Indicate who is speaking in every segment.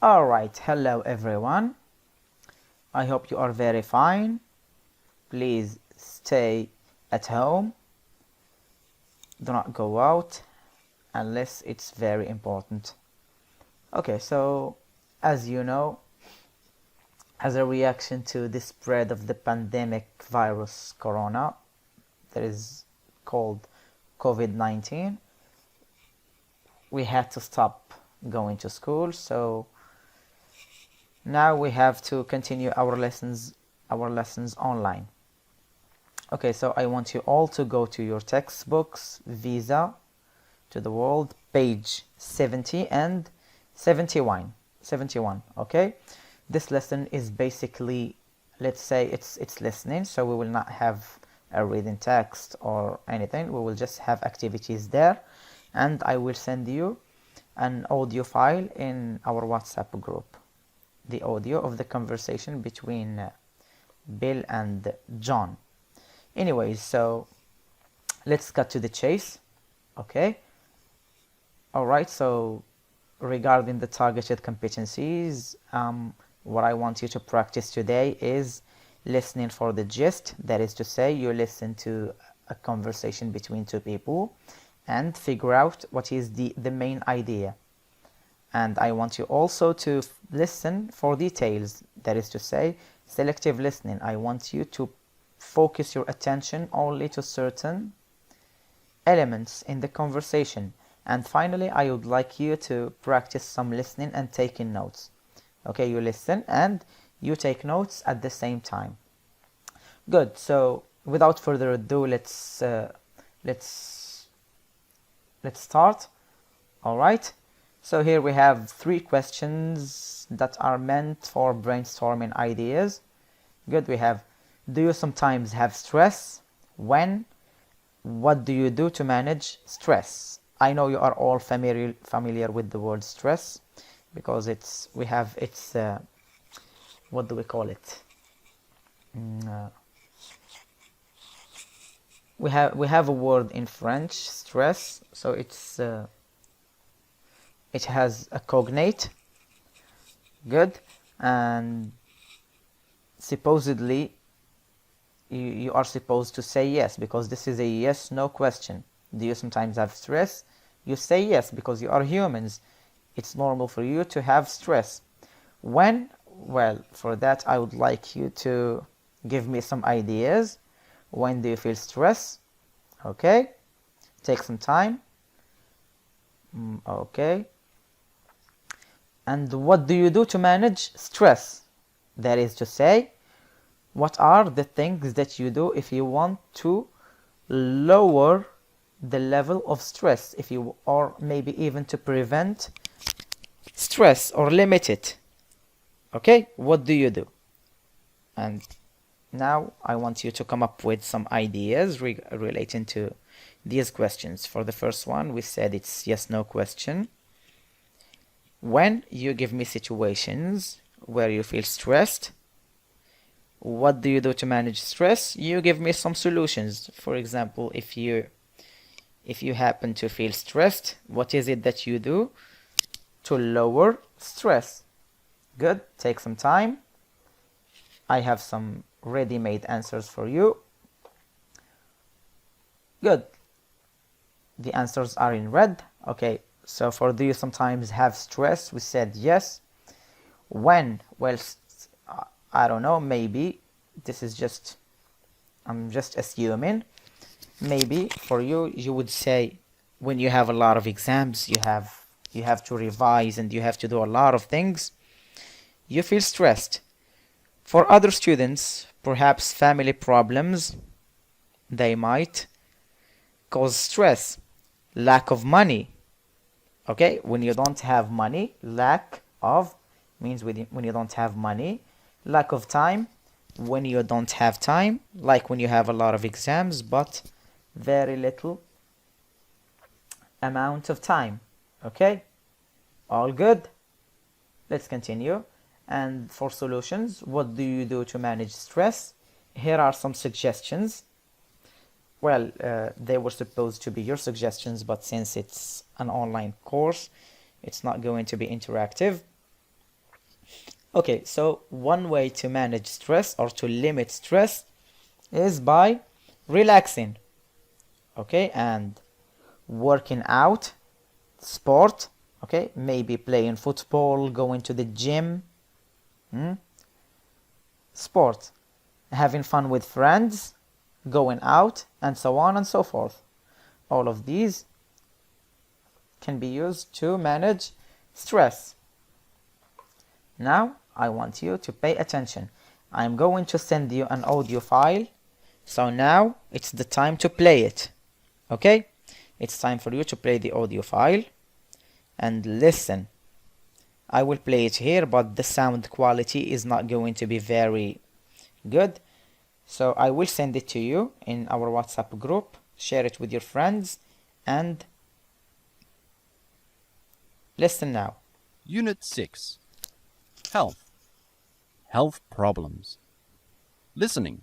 Speaker 1: Alright, hello everyone. I hope you are very fine. Please stay at home. Do not go out unless it's very important. Okay, so as you know, as a reaction to the spread of the pandemic virus corona that is called COVID-19, we had to stop going to school, so now we have to continue our lessons online. Okay, so I want you all to go to your textbooks, Visa to the World, page 70 and 71. Okay? This lesson is basically, let's say it's listening, so we will not have a reading text or anything. We will just have activities there, and I will send you an audio file in our WhatsApp group. The audio of the conversation between Bill and John. Anyways, so let's cut to the chase. Okay. Alright, so regarding the targeted competencies, what I want you to practice today is listening for the gist. That is to say, you listen to a conversation between two people and figure out what is the main idea. And I want you also to listen for details. That is to say, selective listening. I want you to focus your attention only to certain elements in the conversation. And finally, I would like you to practice some listening and taking notes. Okay, you listen and you take notes at the same time. Good. So without further ado, let's start. All right. So here we have 3 questions that are meant for brainstorming ideas. Good. We have, do you sometimes have stress? When? What do you do to manage stress? I know you are all familiar with the word stress because what do we call it? We have a word in French, stress. So it has a cognate. Good. And supposedly you are supposed to say yes, because this is a yes no question. Do you sometimes have stress? You say yes because you are humans. It's normal for you to have stress. When? Well, for that I would like you to give me some ideas. When do you feel stress? Okay, take some time. Okay. And what do you do to manage stress? That is to say, what are the things that you do if you want to lower the level of stress, or maybe even to prevent stress or limit it? Okay, what do you do? And now I want you to come up with some ideas relating to these questions. For the first one, we said it's yes no question. When? You give me situations where you feel stressed. What do you do to manage stress? You give me some solutions. For example, if you happen to feel stressed, what is it that you do to lower stress? Good. Take some time. I have some ready-made answers for you. Good. The answers are in red. Okay. So for do you sometimes have stress? We said yes. When? Well, I don't know. Maybe this is just, I'm just assuming. Maybe for you, you would say when you have a lot of exams, you have to revise and you have to do a lot of things, you feel stressed. For other students, perhaps family problems, they might cause stress. Lack of money. Okay, when you don't have money, lack of means when you don't have money. Lack of time, when you don't have time, like when you have a lot of exams but very little amount of time. Okay, all good. Let's continue. And for solutions, what do you do to manage stress? Here are some suggestions. Well, they were supposed to be your suggestions, but since it's an online course, it's not going to be interactive. Okay, so one way to manage stress or to limit stress is by relaxing, okay, and working out, sport, okay, maybe playing football, going to the gym, sport, having fun with friends, going out, and so on and so forth. All of these can be used to manage stress. Now, I want you to pay attention. I'm going to send you an audio file. So now it's the time to play it. Okay? It's time for you to play the audio file and listen. I will play it here, but the sound quality is not going to be very good. So I will send it to you in our WhatsApp group. Share it with your friends and listen now.
Speaker 2: Unit 6. Health. Health problems. Listening.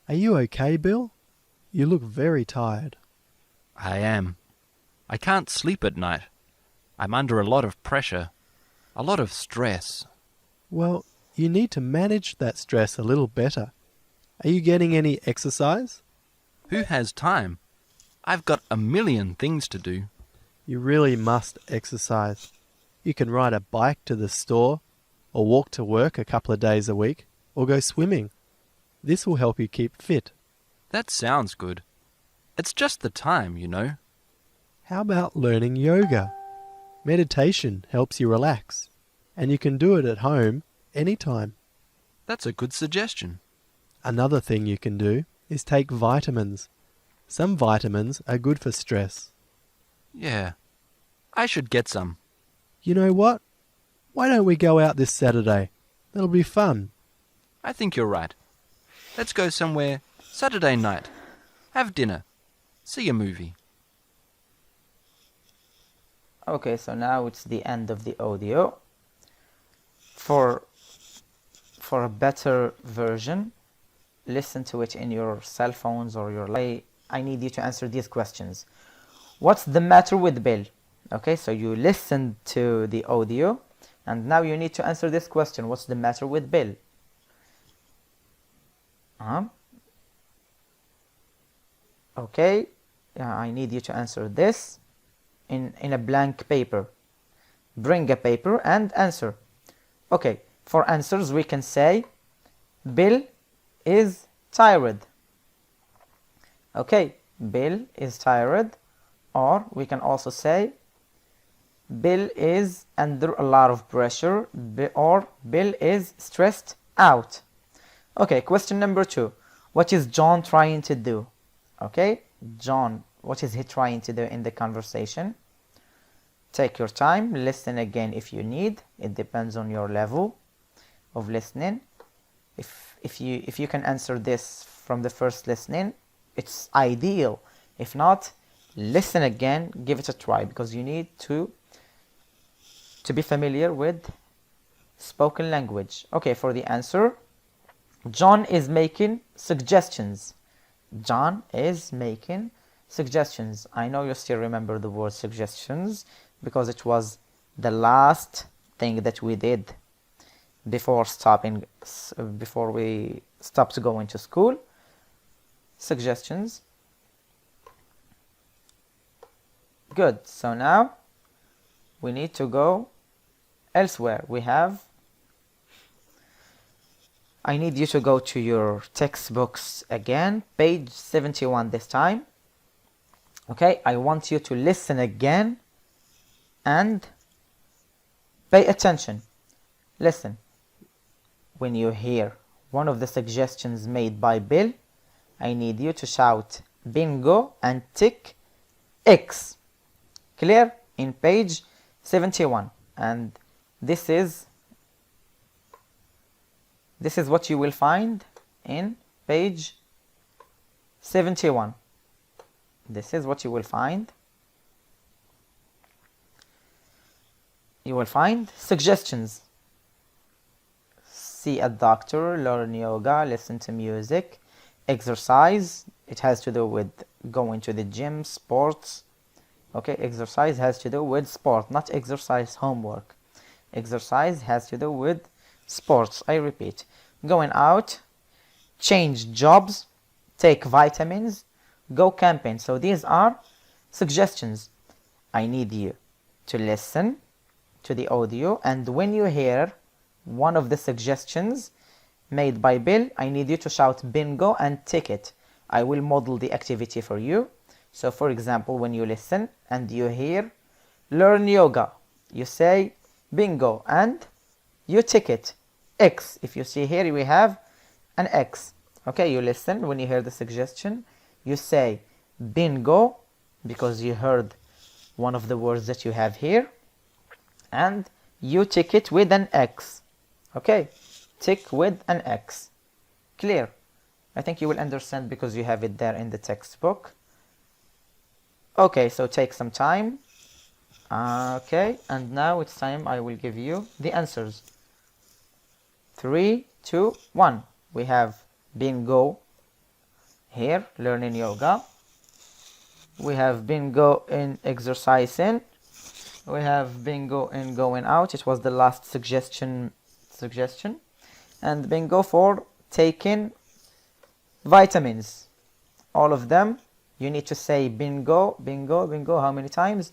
Speaker 3: Are you okay, Bill? You look very tired.
Speaker 2: I am. I can't sleep at night. I'm under a lot of pressure, a lot of stress.
Speaker 3: Well, you need to manage that stress a little better. Are you getting any exercise?
Speaker 2: Who has time? I've got a million things to do.
Speaker 3: You really must exercise. You can ride a bike to the store, or walk to work a couple of days a week, or go swimming. This will help you keep fit.
Speaker 2: That sounds good. It's just the time, you know.
Speaker 3: How about learning yoga? Meditation helps you relax, and you can do it at home anytime.
Speaker 2: That's a good suggestion.
Speaker 3: Another thing you can do is take vitamins. Some vitamins are good for stress.
Speaker 2: Yeah, I should get some.
Speaker 3: You know what? Why don't we go out this Saturday? It'll be fun.
Speaker 2: I think you're right. Let's go somewhere Saturday night. Have dinner. See a movie.
Speaker 1: Okay, so now it's the end of the audio. For a better version, listen to it in your cell phones or your... I need you to answer these questions. What's the matter with Bill? Okay, so you listened to the audio and now you need to answer this question. What's the matter with Bill? Okay, I need you to answer this in a blank paper. Bring a paper and answer. Okay, for answers we can say Bill is tired. Okay, Bill is tired, or we can also say Bill is under a lot of pressure, or Bill is stressed out. Okay, question number 2. What is John trying to do? Okay, John, what is he trying to do in the conversation? Take your time, listen again if you need. It depends on your level of listening. If you can answer this from the first listening, it's ideal. If not, listen again, give it a try, because you need to be familiar with spoken language. Okay, for the answer, John is making suggestions. John is making suggestions. I know you still remember the word suggestions because it was the last thing that we did before we stopped going to school. Suggestions. Good. So now we need to go elsewhere. I need you to go to your textbooks again, page 71 this time. Okay, I want you to listen again and pay attention. Listen. When you hear one of the suggestions made by Bill, I need you to shout bingo and tick X. Clear? In page 71. And this is what you will find in page 71. This is what you will find. You will find suggestions. See a doctor, learn yoga, listen to music, exercise. It has to do with going to the gym, sports. Okay, exercise has to do with sport, not exercise homework. Exercise has to do with sports. I repeat. Going out, change jobs, take vitamins, go camping. So these are suggestions. I need you to listen to the audio, and when you hear one of the suggestions made by Bill, I need you to shout bingo and tick it. I will model the activity for you. So for example, when you listen and you hear learn yoga, you say bingo and you tick it. X. If you see here, we have an X. Okay, you listen when you hear the suggestion, you say bingo because you heard one of the words that you have here, and you tick it with an X. Okay, tick with an X. Clear? I think you will understand because you have it there in the textbook. Okay, so take some time. Okay, and now it's time I will give you the answers. 3, 2, 1. We have bingo here, learning yoga. We have bingo in exercising. We have bingo in going out. It was the last suggestion. And bingo for taking vitamins. All of them. You need to say bingo, bingo, bingo. How many times?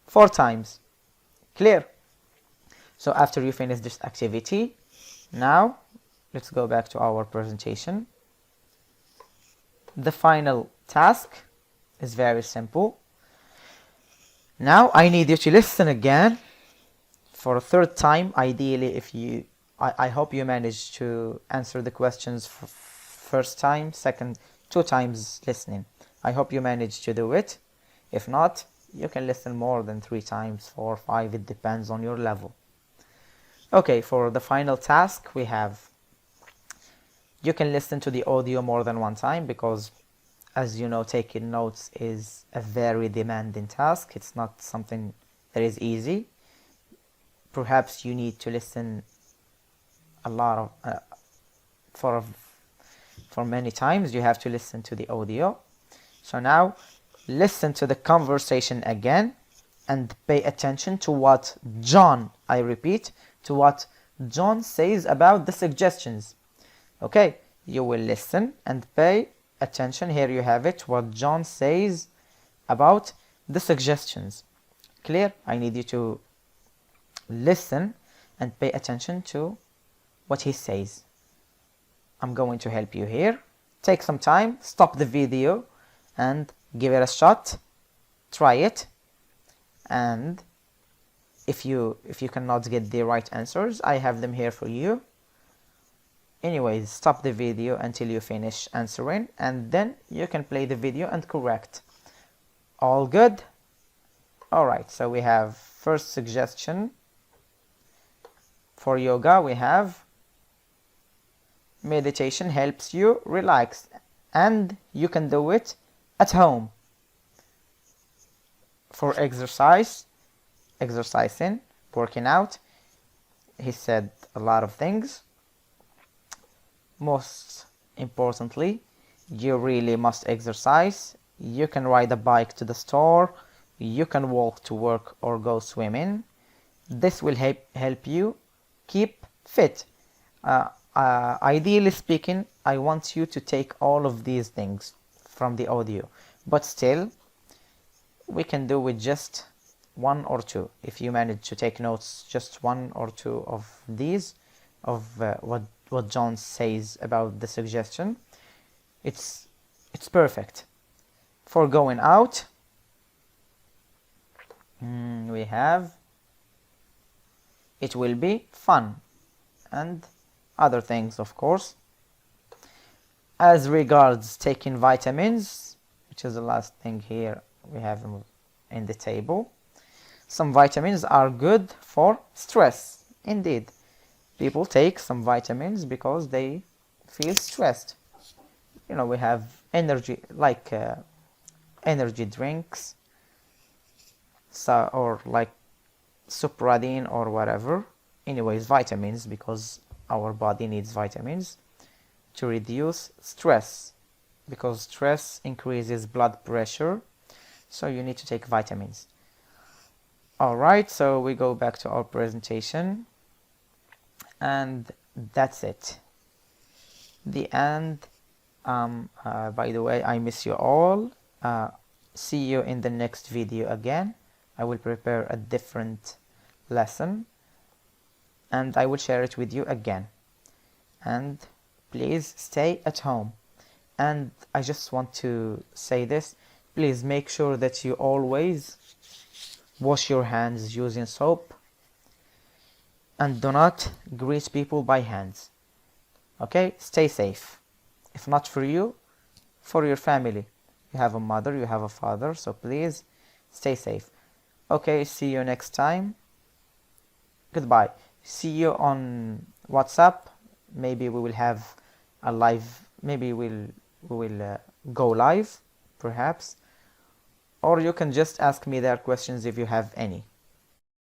Speaker 1: 4 times. Clear? So after you finish this activity, now let's go back to our presentation. The final task is very simple. Now I need you to listen again for a 3rd time. Ideally, if you, I hope you manage to answer the questions for 1st time, 2nd, 2 times listening. I hope you manage to do it. If not, you can listen more than 3 times, 4, 5, it depends on your level. Okay, for the final task we have, you can listen to the audio more than 1 time because, as you know, taking notes is a very demanding task. It's not something that is easy. Perhaps you need to listen a lot of, for many times you have to listen to the audio. So now listen to the conversation again and pay attention to what John, I repeat, to what John says about the suggestions. Okay, you will listen and pay attention. Here you have it, what John says about the suggestions. Clear? I need you to listen and pay attention to what he says. I'm going to help you here. Take some time, stop the video and give it a shot. Try it, and if you cannot get the right answers, I have them here for you. Anyways, stop the video until you finish answering, and then you can play the video and correct. All good? Alright, so we have first suggestion for yoga. We have meditation helps you relax and you can do it at home. For exercising, working out, he said a lot of things. Most importantly, you really must exercise. You can ride a bike to the store, you can walk to work or go swimming. This will help you keep fit. Ideally speaking, I want you to take all of these things from the audio, but still we can do with just 1 or 2. If you manage to take notes, just 1 or 2 of these, of what John says about the suggestion, it's perfect. For going out, we have it will be fun and other things, of course. As regards taking vitamins, which is the last thing here we have in the table, some vitamins are good for stress. Indeed, people take some vitamins because they feel stressed. You know, we have energy, like energy drinks, or like supradine or whatever. Anyways, vitamins, because our body needs vitamins to reduce stress, because stress increases blood pressure, so you need to take vitamins. Alright, so we go back to our presentation, and that's it. The end. By the way, I miss you all. See you in the next video again. I will prepare a different lesson and I will share it with you again. And please stay at home. And I just want to say this, please make sure that you always wash your hands using soap and do not greet people by hands. Okay, stay safe. If not for you, for your family. You have a mother, you have a father, so please stay safe. Okay, see you next time. Goodbye. See you on WhatsApp. Maybe we will have a live, maybe we will go live, perhaps. Or you can just ask me their questions if you have any.